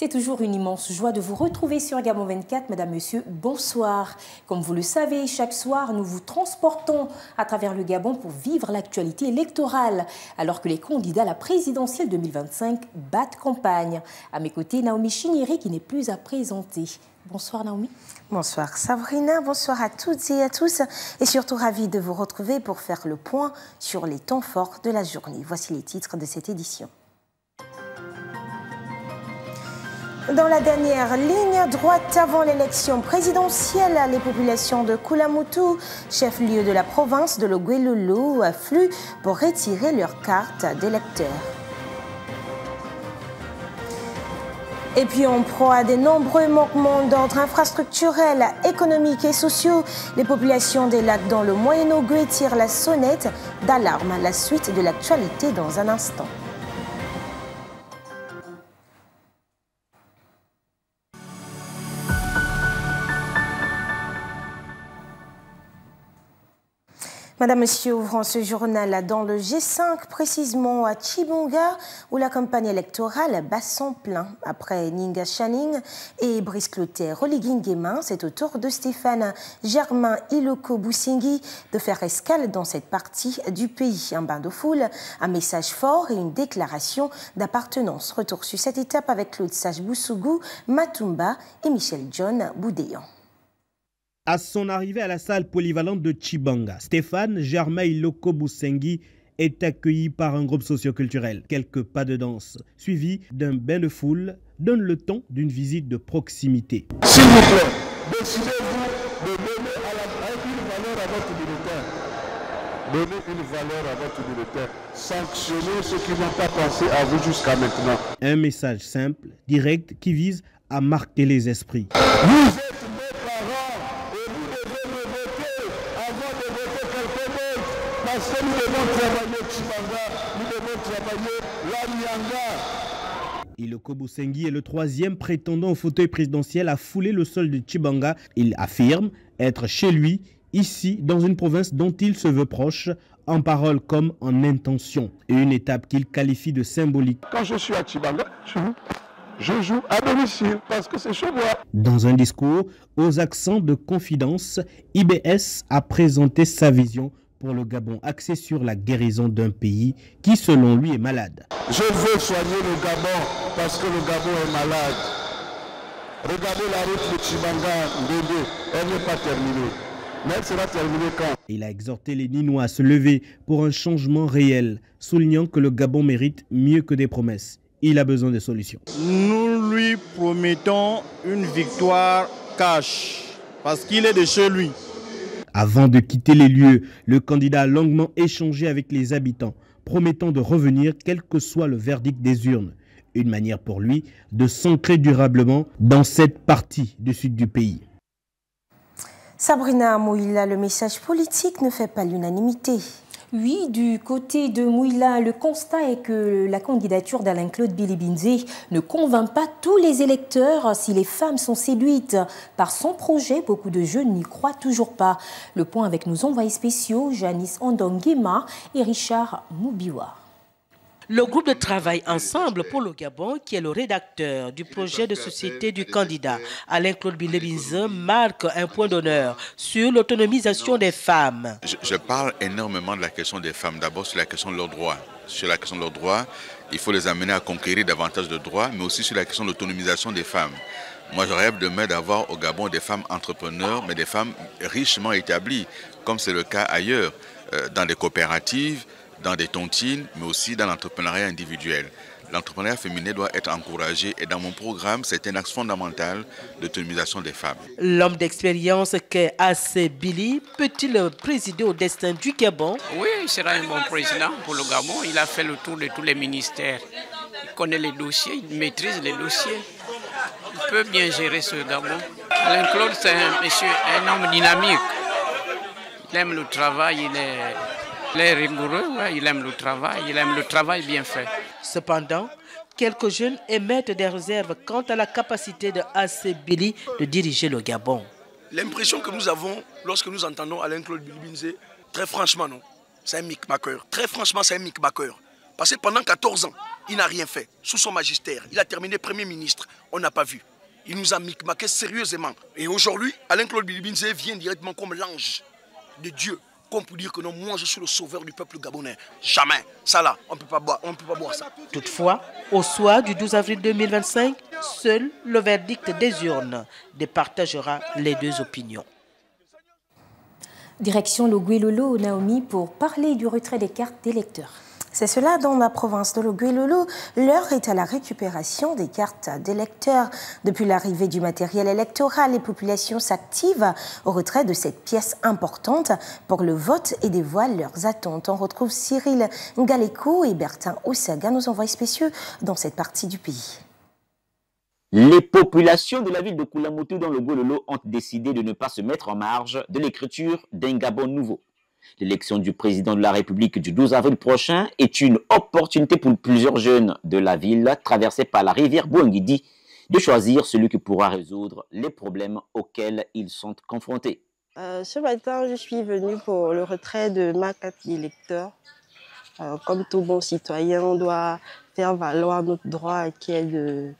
C'est toujours une immense joie de vous retrouver sur Gabon 24. Madame, Monsieur, bonsoir. Comme vous le savez, chaque soir, nous vous transportons à travers le Gabon pour vivre l'actualité électorale, alors que les candidats à la présidentielle 2025 battent campagne. À mes côtés, Naomi Chinyeri, qui n'est plus à présenter. Bonsoir Naomi. Bonsoir Sabrina, bonsoir à toutes et à tous et surtout ravi de vous retrouver pour faire le point sur les temps forts de la journée. Voici les titres de cette édition. Dans la dernière ligne droite avant l'élection présidentielle, les populations de Koulamoutou, chef-lieu de la province de l'Oguelolo, affluent pour retirer leur carte d'électeur. Et puis en proie à de nombreux manquements d'ordre infrastructurel, économique et sociaux, les populations des lacs dans le Moyen-Ogooué tirent la sonnette d'alarme. La suite de l'actualité dans un instant. Madame, Monsieur, ouvrons ce journal dans le G5, précisément à Tchibonga, où la campagne électorale bat son plein. Après Ninga Channing et Brice Clotaire Oligui-Nguema, c'est au tour de Stéphane Germain Iloko Boussingi de faire escale dans cette partie du pays. Un bain de foule, un message fort et une déclaration d'appartenance. Retour sur cette étape avec Claude Sage-Boussougou, Matumba et Michel John Boudéan. À son arrivée à la salle polyvalente de Tchibonga, Stéphane Germain Iloko Boussingi est accueilli par un groupe socioculturel. Quelques pas de danse, suivis d'un bain de foule, donnent le ton d'une visite de proximité. S'il vous plaît, décidez-vous de donner une valeur à votre militaire. Donnez une valeur à votre militaire. Sanctionnez ceux qui n'ont pas pensé à vous jusqu'à maintenant. Un message simple, direct, qui vise à marquer les esprits. Vous êtes mes parents et vous devez me voter avant de voter quelqu'un d'autre. Parce que nous devons travailler Tchibanga, nous devons travailler l'Anyanga. Iloko Boussingi est le troisième prétendant au fauteuil présidentiel à fouler le sol de Tchibonga. Il affirme être chez lui, ici, dans une province dont il se veut proche, en parole comme en intention. Et une étape qu'il qualifie de symbolique. Quand je suis à Tchibanga, je joue à domicile parce que c'est chez moi. Dans un discours aux accents de confidence, IBS a présenté sa vision pour le Gabon, axée sur la guérison d'un pays qui, selon lui, est malade. Je veux soigner le Gabon parce que le Gabon est malade. Regardez la route de Tchibanga-Ndéndé, elle n'est pas terminée. Mais elle sera terminée quand? Il a exhorté les Ninois à se lever pour un changement réel, soulignant que le Gabon mérite mieux que des promesses. Il a besoin de solutions. Nous lui promettons une victoire cash, parce qu'il est de chez lui. Avant de quitter les lieux, le candidat a longuement échangé avec les habitants, promettant de revenir quel que soit le verdict des urnes. Une manière pour lui de s'ancrer durablement dans cette partie du sud du pays. Sabrina Mouila, le message politique ne fait pas l'unanimité. Oui, du côté de Mouila, le constat est que la candidature d'Alain-Claude Bilibinze ne convainc pas tous les électeurs. Si les femmes sont séduites par son projet, beaucoup de jeunes n'y croient toujours pas. Le point avec nos envoyés spéciaux, Janice Ondonguema et Richard Moubiwa. Le groupe de travail Ensemble pour le Gabon, qui est le rédacteur du projet de société du candidat Alain-Claude Bilibinze, marque un point d'honneur sur l'autonomisation des femmes. Je parle énormément de la question des femmes, d'abord sur la question de leurs droits. Sur la question de leurs droits, il faut les amener à conquérir davantage de droits, mais aussi sur la question de l'autonomisation des femmes. Moi, je rêve demain d'avoir au Gabon des femmes entrepreneurs, mais des femmes richement établies, comme c'est le cas ailleurs, dans des coopératives, dans des tontines, mais aussi dans l'entrepreneuriat individuel. L'entrepreneuriat féminin doit être encouragé et dans mon programme, c'est un axe fondamental d'autonomisation des femmes. L'homme d'expérience qu'est A.C. Billy peut-il présider au destin du Gabon? Oui, il sera un bon président pour le Gabon. Il a fait le tour de tous les ministères. Il connaît les dossiers, il maîtrise les dossiers. Il peut bien gérer ce Gabon. Alain-Claude, c'est un homme dynamique. Il aime le travail, il est rigoureux, ouais, il aime le travail bien fait. Cependant, quelques jeunes émettent des réserves quant à la capacité de A.C. Billy de diriger le Gabon. L'impression que nous avons lorsque nous entendons Alain-Claude Bilibinze, très franchement, non, c'est un micmaqueur. Très franchement, c'est un micmaqueur. Parce que pendant 14 ans, il n'a rien fait. Sous son magistère, il a terminé Premier ministre. On n'a pas vu. Il nous a micmaqué sérieusement. Et aujourd'hui, Alain-Claude Bilibinze vient directement comme l'ange de Dieu. Comme pour dire que non, moi je suis le sauveur du peuple gabonais. Jamais. Ça là, on ne peut pas boire ça. Toutefois, au soir du 12 avril 2025, seul le verdict des urnes départagera les deux opinions. Direction Logoué-Lolo, Naomi, pour parler du retrait des cartes d'électeurs. C'est cela dans la province de Logoué-Lolo. L'heure est à la récupération des cartes d'électeurs. Depuis l'arrivée du matériel électoral, les populations s'activent au retrait de cette pièce importante pour le vote et dévoilent leurs attentes. On retrouve Cyril Ngaleko et Bertin Osaga, nos envoyés spéciaux dans cette partie du pays. Les populations de la ville de Koulamoutou dans le Logoué-Lolo ont décidé de ne pas se mettre en marge de l'écriture d'un Gabon nouveau. L'élection du président de la République du 12 avril prochain est une opportunité pour plusieurs jeunes de la ville traversée par la rivière Bouangidi de choisir celui qui pourra résoudre les problèmes auxquels ils sont confrontés. Ce matin, je suis venue pour le retrait de ma carte d'électeur. Comme tout bon citoyen, on doit faire valoir notre droit qui est de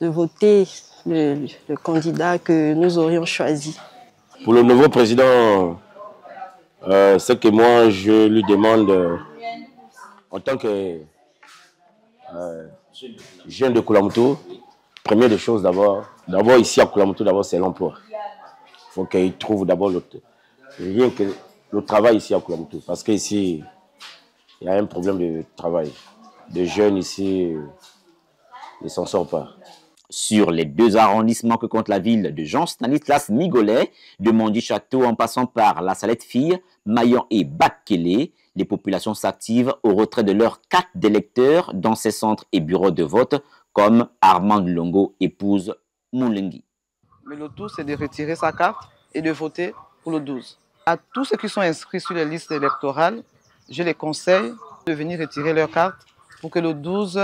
voter le candidat que nous aurions choisi. Pour le nouveau président, ce que moi je lui demande en tant que jeune de Koulamoutou, première des choses d'abord ici à Koulamoutou, c'est l'emploi. Il faut qu'il trouve d'abord rien que le travail ici à Koulamoutou, parce qu'ici il y a un problème de travail. Les jeunes ici ne s'en sortent pas. Sur les deux arrondissements que compte la ville de Jean-Stanislas Migolet, de Mondi-Château en passant par La Salette-Fille, Mayon et Bakélé, les populations s'activent au retrait de leurs cartes d'électeurs dans ces centres et bureaux de vote, comme Armand Longo épouse Moulengi. Mais le tout, c'est de retirer sa carte et de voter pour le 12. À tous ceux qui sont inscrits sur les listes électorales, je les conseille de venir retirer leur carte pour que le 12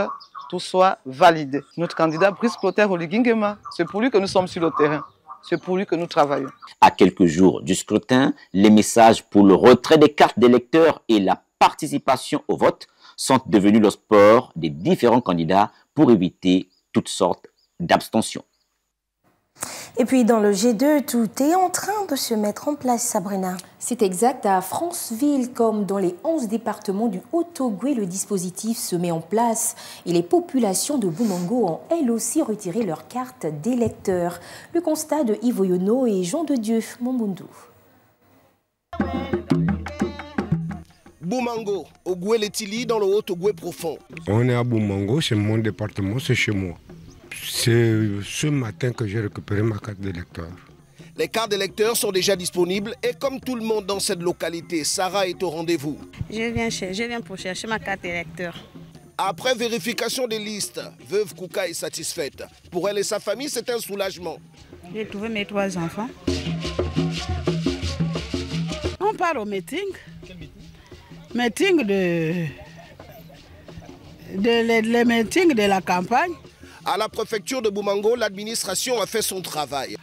tout soit validé. Notre candidat Brice Clotaire Oligingema, c'est pour lui que nous sommes sur le terrain. C'est pour lui que nous travaillons. À quelques jours du scrutin, les messages pour le retrait des cartes d'électeurs et la participation au vote sont devenus le sport des différents candidats pour éviter toutes sortes d'abstentions. Et puis dans le G2, tout est en train de se mettre en place, Sabrina. C'est exact, à Franceville, comme dans les 11 départements du Haut-Ogooué, le dispositif se met en place et les populations de Boumango ont elles aussi retiré leur carte d'électeur. Le constat de Yves Yono et Jean de Dieu Mombundu. Boumango, Ogooué-Letili dans le Haut-Ogooué profond. On est à Boumango, c'est mon département, c'est chez moi. C'est ce matin que j'ai récupéré ma carte d'électeur. Les cartes d'électeurs sont déjà disponibles et comme tout le monde dans cette localité, Sarah est au rendez-vous. Je viens pour chercher ma carte d'électeur. Après vérification des listes, veuve Kouka est satisfaite. Pour elle et sa famille, c'est un soulagement. J'ai trouvé mes 3 enfants. On part au meeting. Quel meeting? Meeting les meetings de la campagne. À la préfecture de Boumango, l'administration a fait son travail.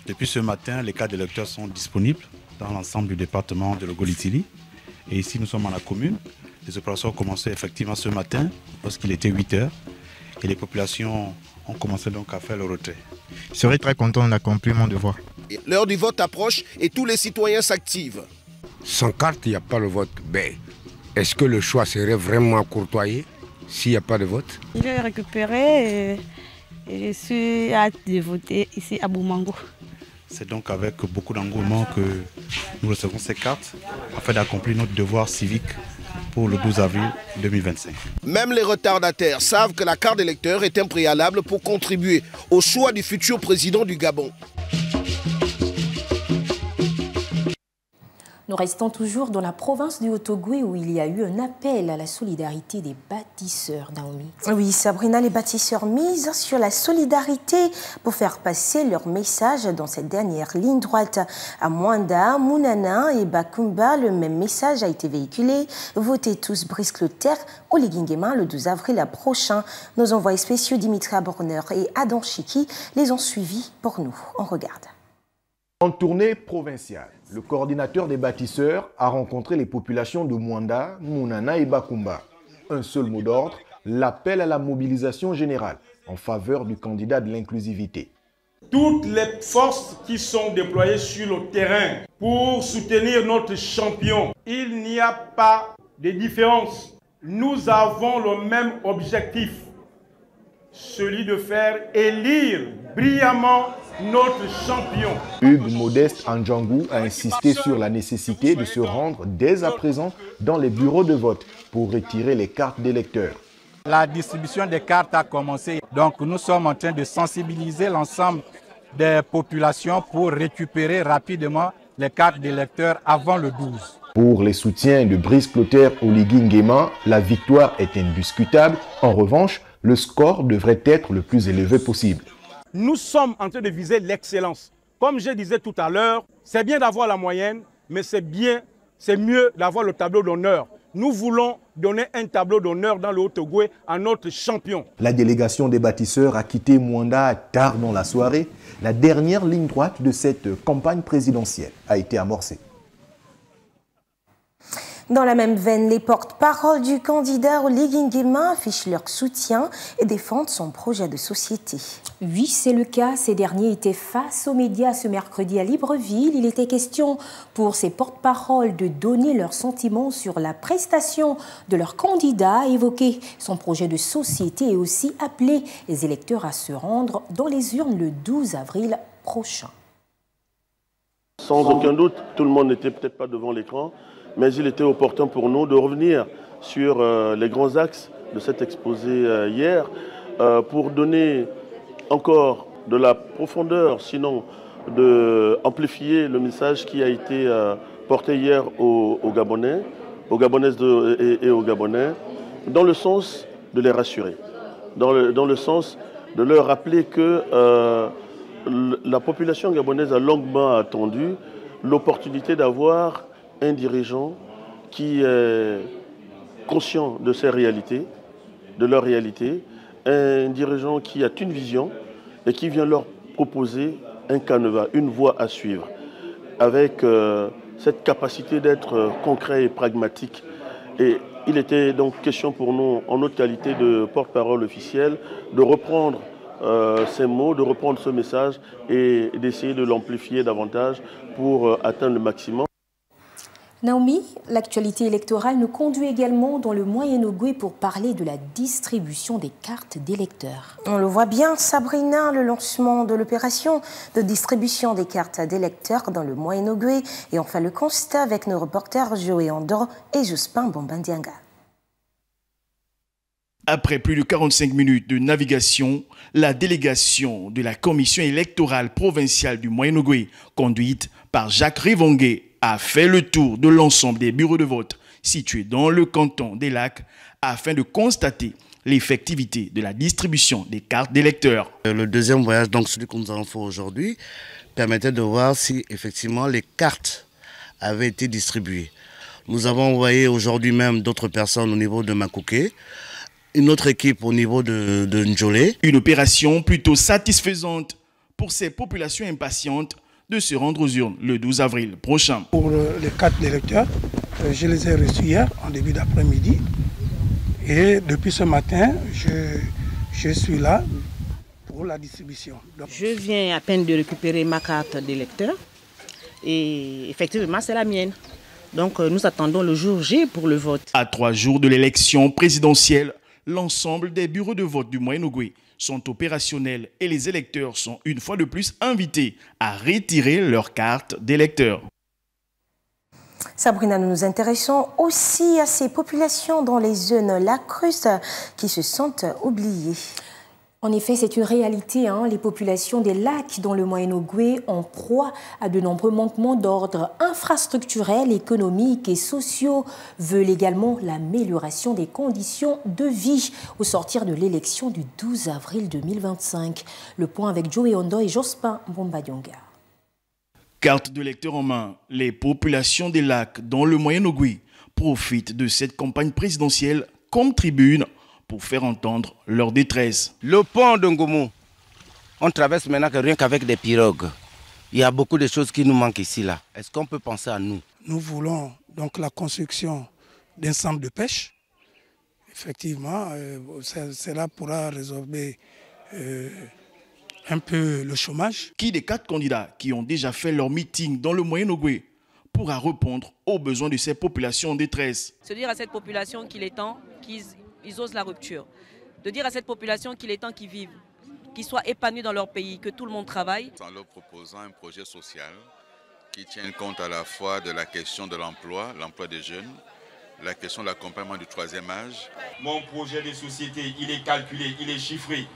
Depuis ce matin, les cartes d'électeurs sont disponibles dans l'ensemble du département de Logoué-Letili. Et ici, nous sommes à la commune. Les opérations ont commencé effectivement ce matin, lorsqu'il était 8 h. Et les populations ont commencé donc à faire le retrait. Je serais très content d'accomplir mon devoir. L'heure du vote approche et tous les citoyens s'activent. Sans carte, il n'y a pas le vote. Ben, est-ce que le choix serait vraiment courtoyé s'il n'y a pas de vote? Je l'ai récupéré et je suis hâte de voter ici à Boumango. C'est donc avec beaucoup d'engouement que nous recevons ces cartes afin d'accomplir notre devoir civique pour le 12 avril 2025. Même les retardataires savent que la carte d'électeur est un préalable pour contribuer au choix du futur président du Gabon. Nous restons toujours dans la province du Haut-Ogooué où il y a eu un appel à la solidarité des bâtisseurs, Naomi. Oui, Sabrina, les bâtisseurs misent sur la solidarité pour faire passer leur message dans cette dernière ligne droite. À Mwanda, Mounana et Bakumba, le même message a été véhiculé. Votez tous Brice Clotaire au Ligingema le 12 avril prochain. Nos envoyés spéciaux Dimitra Borner et Adam Chiki les ont suivis pour nous. On regarde. En tournée provinciale, le coordinateur des bâtisseurs a rencontré les populations de Mwanda, Mounana et Bakumba. un seul mot d'ordre, l'appel à la mobilisation générale en faveur du candidat de l'inclusivité. Toutes les forces qui sont déployées sur le terrain pour soutenir notre champion, il n'y a pas de différence. Nous avons le même objectif, celui de faire élire brillamment notre champion. Hugues Modeste Andjangou a insisté sur la nécessité de se rendre dès à présent dans les bureaux de vote pour retirer les cartes d'électeurs. La distribution des cartes a commencé, donc nous sommes en train de sensibiliser l'ensemble des populations pour récupérer rapidement les cartes d'électeurs avant le 12. Pour les soutiens de Brice Clotaire Oligui Nguema, la victoire est indiscutable. En revanche, le score devrait être le plus élevé possible. Nous sommes en train de viser l'excellence. Comme je disais tout à l'heure, c'est bien d'avoir la moyenne, mais c'est mieux d'avoir le tableau d'honneur. Nous voulons donner un tableau d'honneur dans le Haut-Ogooué à notre champion. La délégation des bâtisseurs a quitté Mwanda tard dans la soirée. La dernière ligne droite de cette campagne présidentielle a été amorcée. Dans la même veine, les porte-paroles du candidat Oligui Nguema affichent leur soutien et défendent son projet de société. Oui, c'est le cas. Ces derniers étaient face aux médias ce mercredi à Libreville. Il était question pour ces porte-paroles de donner leurs sentiments sur la prestation de leur candidat, évoquer son projet de société et aussi appeler les électeurs à se rendre dans les urnes le 12 avril prochain. Sans aucun doute, tout le monde n'était peut-être pas devant l'écran, mais il était opportun pour nous de revenir sur les grands axes de cet exposé hier pour donner encore de la profondeur, sinon d'amplifier le message qui a été porté hier aux Gabonais, aux Gabonaises et aux Gabonais, dans le sens de les rassurer, dans le sens de leur rappeler que la population gabonaise a longuement attendu l'opportunité d'avoir un dirigeant qui est conscient de ses réalités, de leur réalité, un dirigeant qui a une vision et qui vient leur proposer un canevas, une voie à suivre, avec cette capacité d'être concret et pragmatique. Et il était donc question pour nous, en notre qualité de porte-parole officielle, de reprendre ces mots, de reprendre ce message et d'essayer de l'amplifier davantage pour atteindre le maximum. Naomi, l'actualité électorale nous conduit également dans le Moyen-Ogooué pour parler de la distribution des cartes d'électeurs. On le voit bien, Sabrina, le lancement de l'opération de distribution des cartes d'électeurs dans le Moyen-Ogooué. Et on fait le constat avec nos reporters Joé Andor et Jospin Bombandianga. Après plus de 45 minutes de navigation, la délégation de la commission électorale provinciale du Moyen-Ogooué, conduite par Jacques Rivongué, a fait le tour de l'ensemble des bureaux de vote situés dans le canton des Lacs afin de constater l'effectivité de la distribution des cartes d'électeurs. Le deuxième voyage, donc celui que nous avons fait aujourd'hui, permettait de voir si effectivement les cartes avaient été distribuées. Nous avons envoyé aujourd'hui même d'autres personnes au niveau de Makouké, une autre équipe au niveau de Ndjolé. Une opération plutôt satisfaisante pour ces populations impatientes de se rendre aux urnes le 12 avril prochain. Pour les cartes d'électeurs, je les ai reçues hier en début d'après-midi et depuis ce matin, je suis là pour la distribution. Donc, je viens à peine de récupérer ma carte d'électeur et effectivement c'est la mienne. Donc nous attendons le jour J pour le vote. À 3 jours de l'élection présidentielle, l'ensemble des bureaux de vote du Moyen-Ogooué sont opérationnels et les électeurs sont une fois de plus invités à retirer leurs cartes d'électeurs. Sabrina, nous nous intéressons aussi à ces populations dans les zones lacustres qui se sentent oubliées. En effet, c'est une réalité. Les populations des lacs dans le Moyen-Ogooué en proie à de nombreux manquements d'ordre infrastructurel, économique et sociaux veulent également l'amélioration des conditions de vie au sortir de l'élection du 12 avril 2025. Le point avec Joey Ondo et Jospin Bombayonga. Carte de lecteur en main, les populations des lacs dans le Moyen-Ogooué profitent de cette campagne présidentielle comme tribune pour faire entendre leur détresse. Le pont de Ngomo, on traverse maintenant que rien qu'avec des pirogues. Il y a beaucoup de choses qui nous manquent ici. Là. Est-ce qu'on peut penser à nous? Nous voulons donc la construction d'un centre de pêche effectivement, cela pourra résorber un peu le chômage. Qui des 4 candidats qui ont déjà fait leur meeting dans le Moyen-Ogooué pourra répondre aux besoins de ces populations en détresse? Se dire à cette population qu'il est temps qu'ils osent la rupture. De dire à cette population qu'il est temps qu'ils vivent, qu'ils soient épanouis dans leur pays, que tout le monde travaille. En leur proposant un projet social qui tienne compte à la fois de la question de l'emploi des jeunes, la question de l'accompagnement du 3e âge. Mon projet de société, il est calculé, il est chiffré.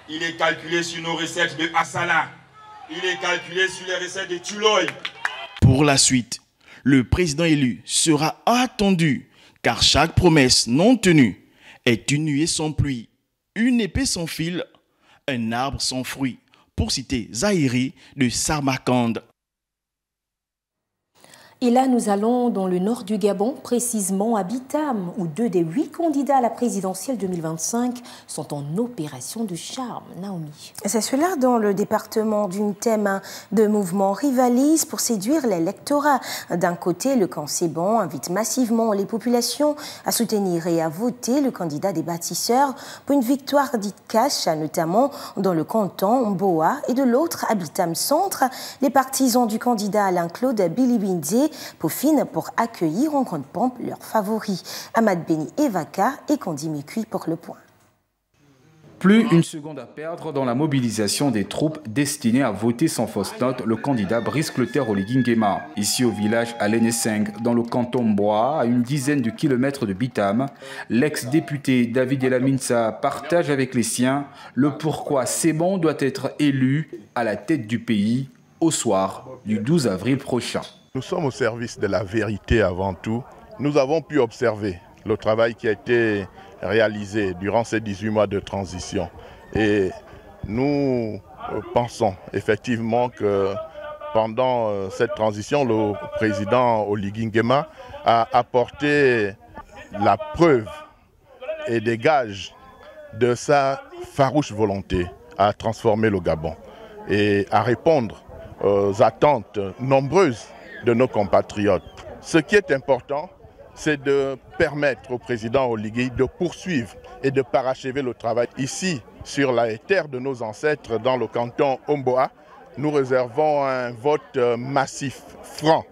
Il est calculé sur nos recettes de Assala. Il est calculé sur les recettes de Tuloy. Pour la suite, le président élu sera attendu, car chaque promesse non tenue est une nuée sans pluie, une épée sans fil, un arbre sans fruit, pour citer Zahiri de Samarcande. Et là, nous allons dans le nord du Gabon, précisément à Bitam, où 2 des 8 candidats à la présidentielle 2025 sont en opération de charme. Naomi. C'est cela dans le département d'une thème de mouvement rivalise pour séduire l'électorat. D'un côté, le camp Sebon invite massivement les populations à soutenir et à voter le candidat des bâtisseurs pour une victoire dite cash, notamment dans le canton Mboa. Et de l'autre, à Bitam Centre, les partisans du candidat Alain-Claude Bilibindé peaufinent pour accueillir en grande pompe leurs favoris. Ahmad Beni Evaka et Kondi Mikui pour le point. Plus une seconde à perdre dans la mobilisation des troupes destinées à voter sans fausse note le candidat Brice Clotaire Oligui Nguema. Ici au village Aléné-Seng, dans le canton Mboa, à une dizaine de kilomètres de Bitam, l'ex-député David Elaminsa partage avec les siens le pourquoi Sebon doit être élu à la tête du pays au soir du 12 avril prochain. Nous sommes au service de la vérité avant tout. Nous avons pu observer le travail qui a été réalisé durant ces 18 mois de transition. Et nous pensons effectivement que pendant cette transition, le président Oligui Nguema a apporté la preuve et des gages de sa farouche volonté à transformer le Gabon et à répondre aux attentes nombreuses de nos compatriotes. Ce qui est important, c'est de permettre au président Oligui de poursuivre et de parachever le travail. Ici, sur la terre de nos ancêtres, dans le canton Mboa, nous réservons un vote massif, franc,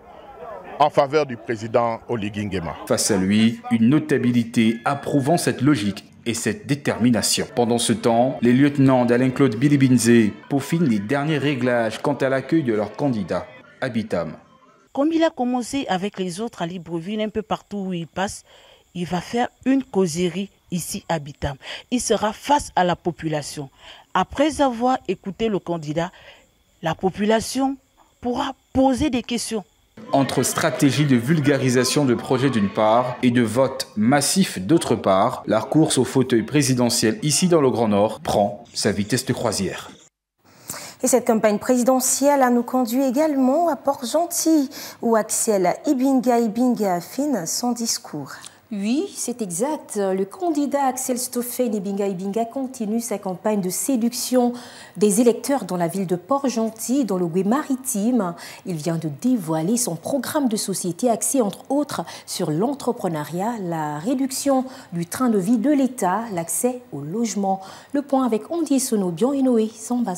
en faveur du président Oligui Nguema. Face à lui, une notabilité approuvant cette logique et cette détermination. Pendant ce temps, les lieutenants d'Alain-Claude Bilibindé peaufinent les derniers réglages quant à l'accueil de leur candidat à Bitam. Comme il a commencé avec les autres à Libreville, un peu partout où il passe, il va faire une causerie ici à Bitam. Il sera face à la population. Après avoir écouté le candidat, la population pourra poser des questions. Entre stratégie de vulgarisation de projets d'une part et de vote massif d'autre part, la course au fauteuil présidentiel ici dans le Grand Nord prend sa vitesse de croisière. Et cette campagne présidentielle a nous conduit également à Port-Gentil, où Axel Ibinga affine son discours. Oui, c'est exact. Le candidat Axel Stoffaine Ibinga continue sa campagne de séduction des électeurs dans la ville de Port-Gentil, dans le Goué maritime. Il vient de dévoiler son programme de société axé entre autres sur l'entrepreneuriat, la réduction du train de vie de l'État, l'accès au logement. Le point avec Ondié Sonobian et Noé Samba.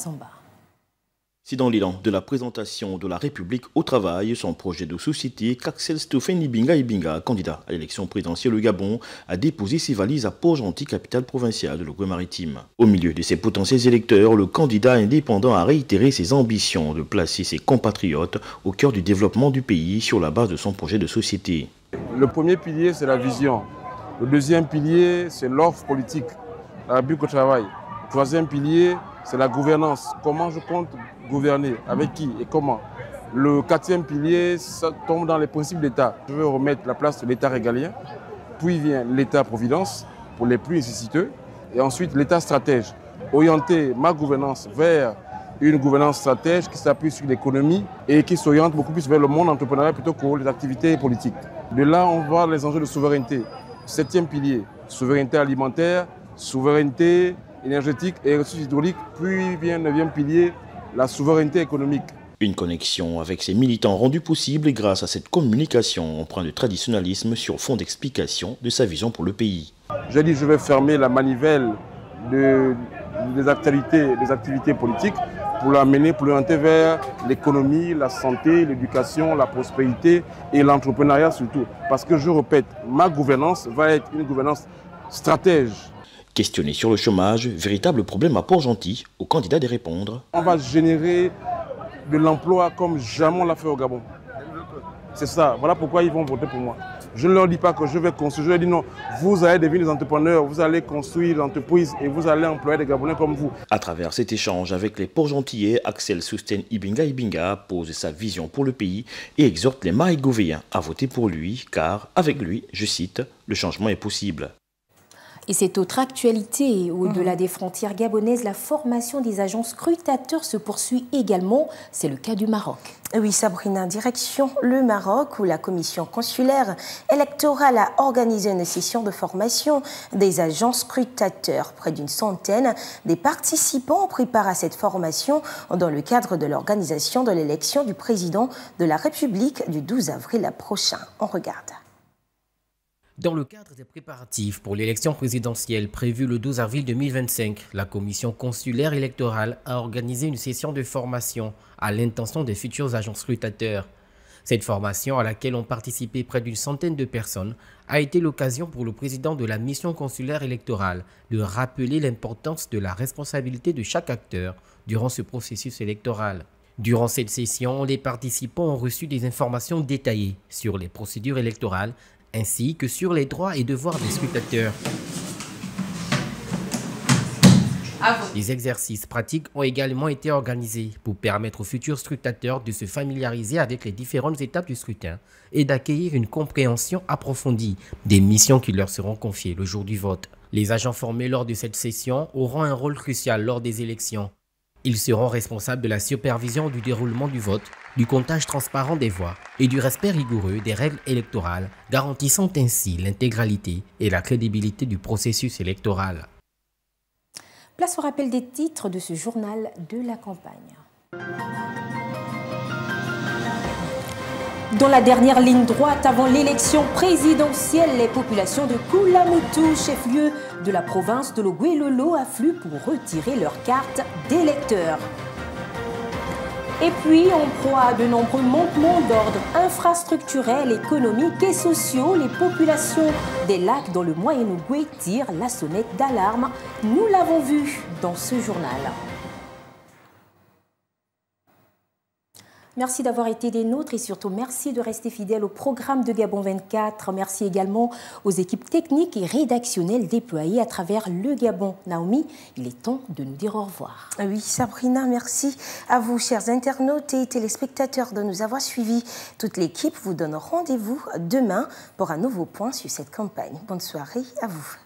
C'est dans l'élan de la présentation de la République au travail, son projet de société, qu'Axel Stoffaine Ibinga, candidat à l'élection présidentielle au Gabon, a déposé ses valises à Port-Gentil, capitale provinciale de l'Ogooué-Maritime. Au milieu de ses potentiels électeurs, le candidat indépendant a réitéré ses ambitions de placer ses compatriotes au cœur du développement du pays sur la base de son projet de société. Le premier pilier, c'est la vision. Le deuxième pilier, c'est l'offre politique, la République au travail. Le troisième pilier, c'est la gouvernance. Comment je compte gouverner, avec qui et comment. Le quatrième pilier, ça tombe dans les principes d'État. Je veux remettre la place de l'État régalien, puis vient l'État-providence pour les plus nécessiteux, et ensuite l'État stratège. Orienter ma gouvernance vers une gouvernance stratège qui s'appuie sur l'économie et qui s'oriente beaucoup plus vers le monde entrepreneurial plutôt que les activités politiques. De là, on voit les enjeux de souveraineté. Septième pilier, souveraineté alimentaire, souveraineté énergétique et ressources hydrauliques, puis vient le 9e pilier, la souveraineté économique. Une connexion avec ses militants rendue possible grâce à cette communication empreinte de traditionnalisme sur fond d'explication de sa vision pour le pays. j'ai dit je vais fermer la manivelle des activités politiques pour l'amener, pour l'orienter vers l'économie, la santé, l'éducation, la prospérité et l'entrepreneuriat surtout. Parce que je répète, ma gouvernance va être une gouvernance stratège. Questionné sur le chômage, véritable problème à Port-Gentil, au candidat de répondre. On va générer de l'emploi comme jamais on l'a fait au Gabon. C'est ça, voilà pourquoi ils vont voter pour moi. Je ne leur dis pas que je vais construire, je leur dis non, vous allez devenir des entrepreneurs, vous allez construire l'entreprise et vous allez employer des Gabonais comme vous. À travers cet échange avec les Port-Gentillais, Axel Sousten Ibinga pose sa vision pour le pays et exhorte les Maïgovéens à voter pour lui, car avec lui, je cite, le changement est possible. Et cette autre actualité, au-delà des frontières gabonaises, la formation des agents scrutateurs se poursuit également. C'est le cas du Maroc. Oui, Sabrina, direction le Maroc, où la commission consulaire électorale a organisé une session de formation des agents scrutateurs. Près d'une centaine des participants ont pris part à cette formation dans le cadre de l'organisation de l'élection du président de la République du 12 avril prochain. On regarde. Dans le cadre des préparatifs pour l'élection présidentielle prévue le 12 avril 2025, la commission consulaire électorale a organisé une session de formation à l'intention des futurs agents scrutateurs. Cette formation, à laquelle ont participé près d'une centaine de personnes, a été l'occasion pour le président de la mission consulaire électorale de rappeler l'importance de la responsabilité de chaque acteur durant ce processus électoral. Durant cette session, les participants ont reçu des informations détaillées sur les procédures électorales ainsi que sur les droits et devoirs des scrutateurs. Des exercices pratiques ont également été organisés pour permettre aux futurs scrutateurs de se familiariser avec les différentes étapes du scrutin et d'acquérir une compréhension approfondie des missions qui leur seront confiées le jour du vote. Les agents formés lors de cette session auront un rôle crucial lors des élections. Ils seront responsables de la supervision du déroulement du vote, du comptage transparent des voix et du respect rigoureux des règles électorales, garantissant ainsi l'intégralité et la crédibilité du processus électoral. Place au rappel des titres de ce journal de la campagne. Dans la dernière ligne droite avant l'élection présidentielle, les populations de Koulamoutou, chef-lieu de la province de l'Oguelolo, affluent pour retirer leur carte d'électeur. Et puis, en proie à de nombreux manquements d'ordre infrastructurels, économiques et sociaux, les populations des lacs dans le Moyen-Ogooué tirent la sonnette d'alarme. Nous l'avons vu dans ce journal. Merci d'avoir été des nôtres et surtout merci de rester fidèles au programme de Gabon 24. Merci également aux équipes techniques et rédactionnelles déployées à travers le Gabon. Naomi, il est temps de nous dire au revoir. Oui, Sabrina, merci à vous, chers internautes et téléspectateurs, de nous avoir suivis. Toute l'équipe vous donne rendez-vous demain pour un nouveau point sur cette campagne. Bonne soirée à vous.